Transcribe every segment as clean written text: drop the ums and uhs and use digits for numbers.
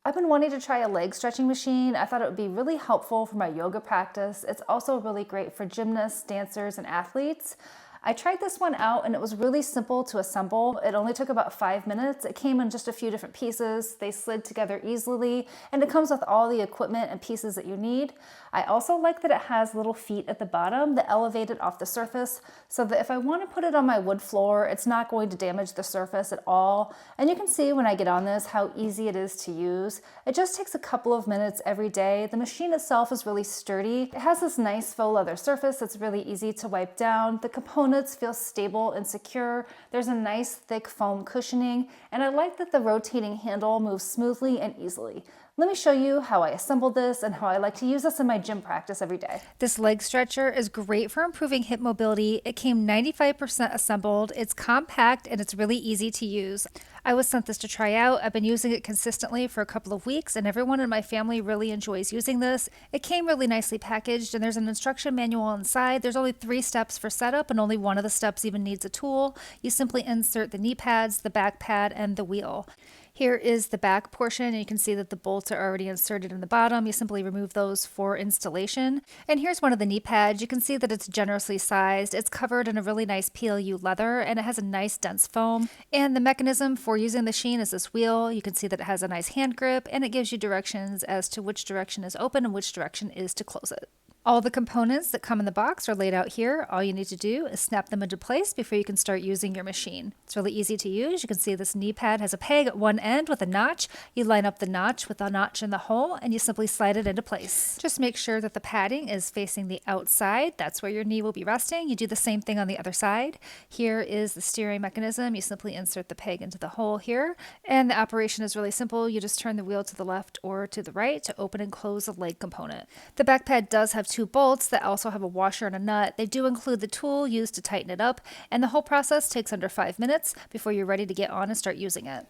I've been wanting to try a leg stretching machine. I thought it would be really helpful for my yoga practice. It's also really great for gymnasts, dancers, and athletes. I tried this one out and it was really simple to assemble. It only took about 5 minutes. It came in just a few different pieces. They slid together easily, and it comes with all the equipment and pieces that you need. I also like that it has little feet at the bottom that elevate it off the surface so that if I want to put it on my wood floor, it's not going to damage the surface at all. And you can see when I get on this how easy it is to use. It just takes a couple of minutes every day. The machine itself is really sturdy. It has this nice faux leather surface that's really easy to wipe down. The components feel stable and secure. There's a nice thick foam cushioning, and I like that the rotating handle moves smoothly and easily. Let me show you how I assembled this and how I like to use this in my gym practice every day. This leg stretcher is great for improving hip mobility. It came 95% assembled. It's compact and it's really easy to use. I was sent this to try out. I've been using it consistently for a couple of weeks and everyone in my family really enjoys using this. It came really nicely packaged and there's an instruction manual inside. There's only 3 steps for setup and only one of the steps even needs a tool. You simply insert the knee pads, the back pad, and the wheel. Here is the back portion, and you can see that the bolts are already inserted in the bottom. You simply remove those for installation. And here's one of the knee pads. You can see that it's generously sized. It's covered in a really nice PLU leather, and it has a nice dense foam. And the mechanism for using the machine is this wheel. You can see that it has a nice hand grip, and it gives you directions as to which direction is open and which direction is to close it. All the components that come in the box are laid out here. All you need to do is snap them into place before you can start using your machine. It's really easy to use. You can see this knee pad has a peg at one end with a notch. You line up the notch with the notch in the hole and you simply slide it into place. Just make sure that the padding is facing the outside. That's where your knee will be resting. You do the same thing on the other side. Here is the steering mechanism. You simply insert the peg into the hole here. And the operation is really simple. You just turn the wheel to the left or to the right to open and close the leg component. The back pad does have 2 bolts that also have a washer and a nut. They do include the tool used to tighten it up, and the whole process takes under 5 minutes before you're ready to get on and start using it.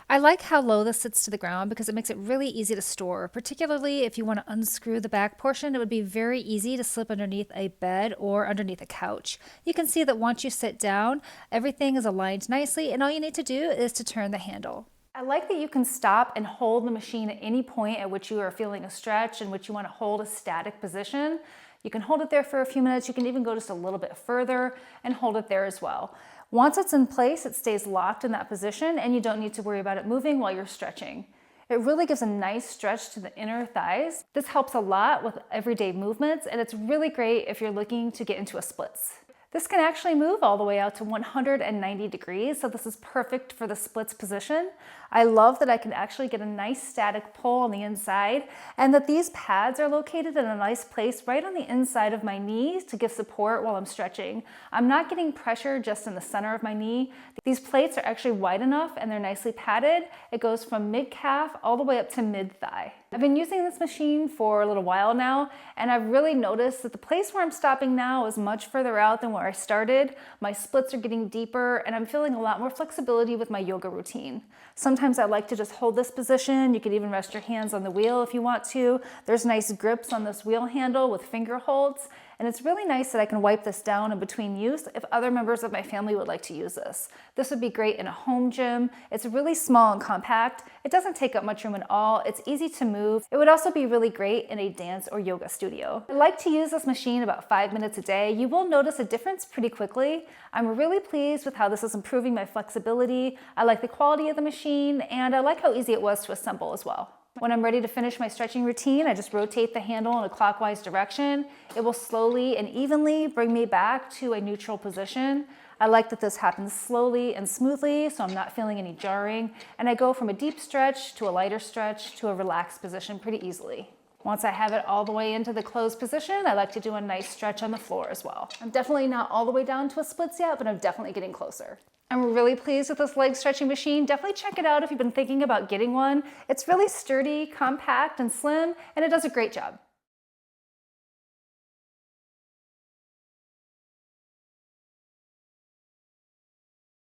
I like how low this sits to the ground because it makes it really easy to store, particularly if you want to unscrew the back portion. It would be very easy to slip underneath a bed or underneath a couch. You can see that once you sit down, everything is aligned nicely, and all you need to do is to turn the handle. I like that you can stop and hold the machine at any point at which you are feeling a stretch in which you want to hold a static position. You can hold it there for a few minutes. You can even go just a little bit further and hold it there as well. Once it's in place, it stays locked in that position and you don't need to worry about it moving while you're stretching. It really gives a nice stretch to the inner thighs. This helps a lot with everyday movements, and it's really great if you're looking to get into a splits. This can actually move all the way out to 190 degrees, so this is perfect for the splits position. I love that I can actually get a nice static pull on the inside, and that these pads are located in a nice place right on the inside of my knees to give support while I'm stretching. I'm not getting pressure just in the center of my knee. These plates are actually wide enough and they're nicely padded. It goes from mid-calf all the way up to mid-thigh. I've been using this machine for a little while now, and I've really noticed that the place where I'm stopping now is much further out than where I started. My splits are getting deeper, and I'm feeling a lot more flexibility with my yoga routine. Sometimes I like to just hold this position. You can even rest your hands on the wheel if you want to. There's nice grips on this wheel handle with finger holds, and it's really nice that I can wipe this down in between use if other members of my family would like to use this. This would be great in a home gym. It's really small and compact. It doesn't take up much room at all. It's easy to move. It would also be really great in a dance or yoga studio. I like to use this machine about 5 minutes a day. You will notice a difference pretty quickly. I'm really pleased with how this is improving my flexibility. I like the quality of the machine, and I like how easy it was to assemble as well. When I'm ready to finish my stretching routine, I just rotate the handle in a clockwise direction. It will slowly and evenly bring me back to a neutral position. I like that this happens slowly and smoothly, so I'm not feeling any jarring, and I go from a deep stretch to a lighter stretch to a relaxed position pretty easily. Once I have it all the way into the closed position, I like to do a nice stretch on the floor as well. I'm definitely not all the way down to a splits yet, but I'm definitely getting closer. I'm really pleased with this leg stretching machine. Definitely check it out if you've been thinking about getting one. It's really sturdy, compact, and slim, and it does a great job.